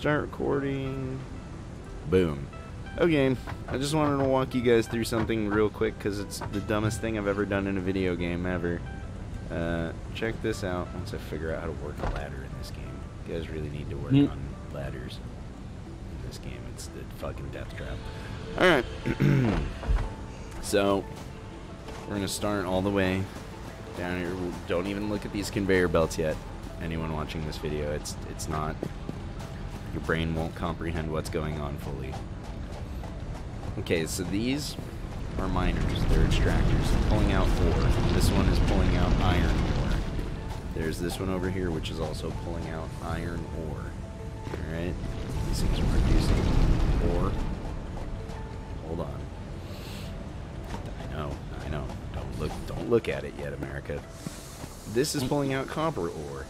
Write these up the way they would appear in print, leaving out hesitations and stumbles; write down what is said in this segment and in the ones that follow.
Start recording. Boom. Okay, I just wanted to walk you guys through something real quick because it's the dumbest thing I've ever done in a video game ever. Check this out once I figure out how to work a ladder in this game. You guys really need to work on ladders in this game. It's the fucking death trap. Alright. So, we're going to start all the way down here. Don't even look at these conveyor belts yet. Anyone watching this video, it's not... Your brain won't comprehend what's going on fully. Okay, so these are miners. They're extractors. Pulling out ore. This one is pulling out iron ore. There's this one over here, which is also pulling out iron ore. Alright? These things are producing ore. Hold on. I know. Don't look at it yet, America. This is pulling out copper ore.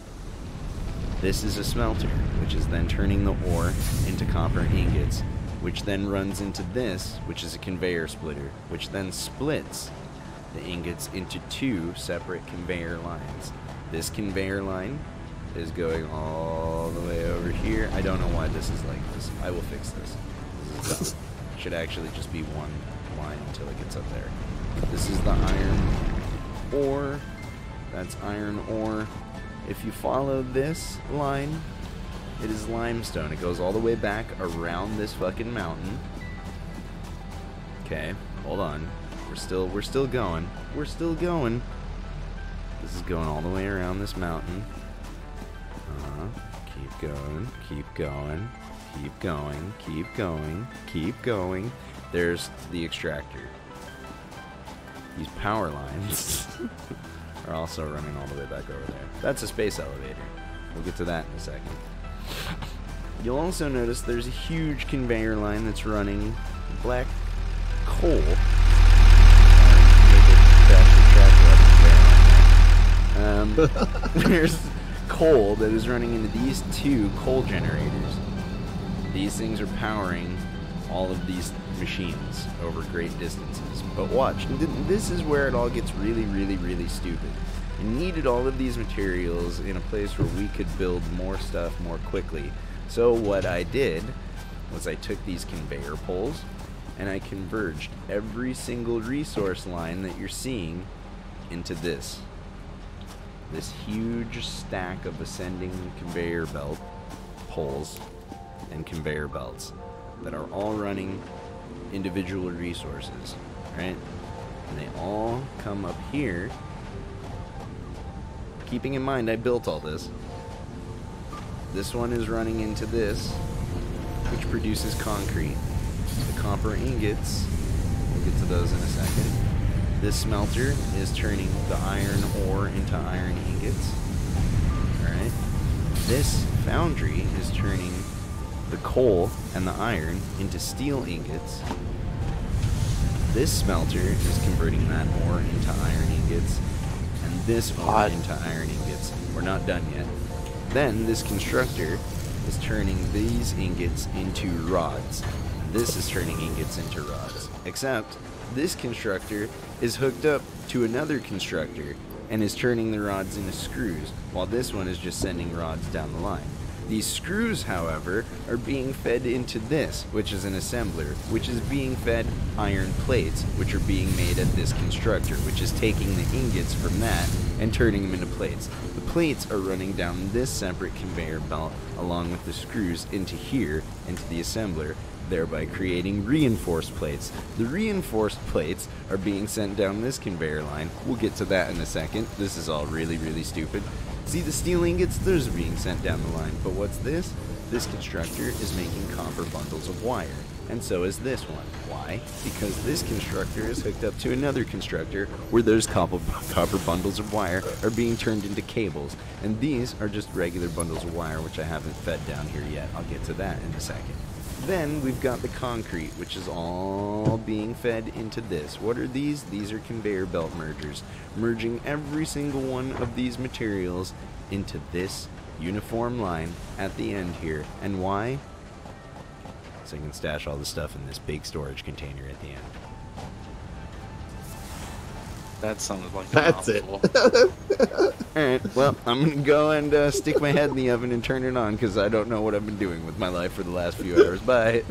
This is a smelter, which is then turning the ore into copper ingots, which then runs into this, which is a conveyor splitter, which then splits the ingots into two separate conveyor lines. This conveyor line is going all the way over here. I don't know why this is like this. I will fix this. This is dumb. Should actually just be one line until it gets up there. This is the iron ore. That's iron ore. If you follow this line, it is limestone. It goes all the way back around this fucking mountain. Okay, hold on. We're still going. We're still going. This is going all the way around this mountain. Keep going. Keep going. Keep going. Keep going. Keep going. There's the extractor. These power lines are also running all the way back over there. That's a space elevator. We'll get to that in a second. You'll also notice there's a huge conveyor line that's running black coal. There's coal that is running into these two coal generators. These things are powering all of these machines over great distances. But watch, this is where it all gets really stupid. We needed all of these materials in a place where we could build more stuff more quickly. So what I did was I took these conveyor poles and I converged every single resource line that you're seeing into this huge stack of ascending conveyor belt poles and conveyor belts that are all running individual resources, right? And they all come up here. Keeping in mind I built all this. This one is running into this, which produces concrete. The copper ingots, we'll get to those in a second. This smelter is turning the iron ore into iron ingots. Alright. This foundry is turning the coal and the iron into steel ingots. This smelter is converting that ore into iron ingots, and this ore into iron ingots. We're not done yet. Then this constructor is turning these ingots into rods. This is turning ingots into rods. Except this constructor is hooked up to another constructor and is turning the rods into screws, while this one is just sending rods down the line. These screws, however, are being fed into this, which is an assembler, which is being fed iron plates, which are being made at this constructor, which is taking the ingots from that and turning them into plates. The plates are running down this separate conveyor belt along with the screws into here, into the assembler, thereby creating reinforced plates. The reinforced plates are being sent down this conveyor line. We'll get to that in a second. This is all really stupid. See the steel ingots? Those are being sent down the line. But what's this? This constructor is making copper bundles of wire. And so is this one. Why? Because this constructor is hooked up to another constructor where those copper bundles of wire are being turned into cables. And these are just regular bundles of wire, which I haven't fed down here yet. I'll get to that in a second. Then we've got the concrete, which is all being fed into this. What are these? These are conveyor belt mergers, merging every single one of these materials into this uniform line at the end here. And why? So I can stash all the stuff in this big storage container at the end. That sounds like That's an it. mouthful. Alright, well, I'm gonna go and stick my head in the oven and turn it on, because I don't know what I've been doing with my life for the last few hours. Bye.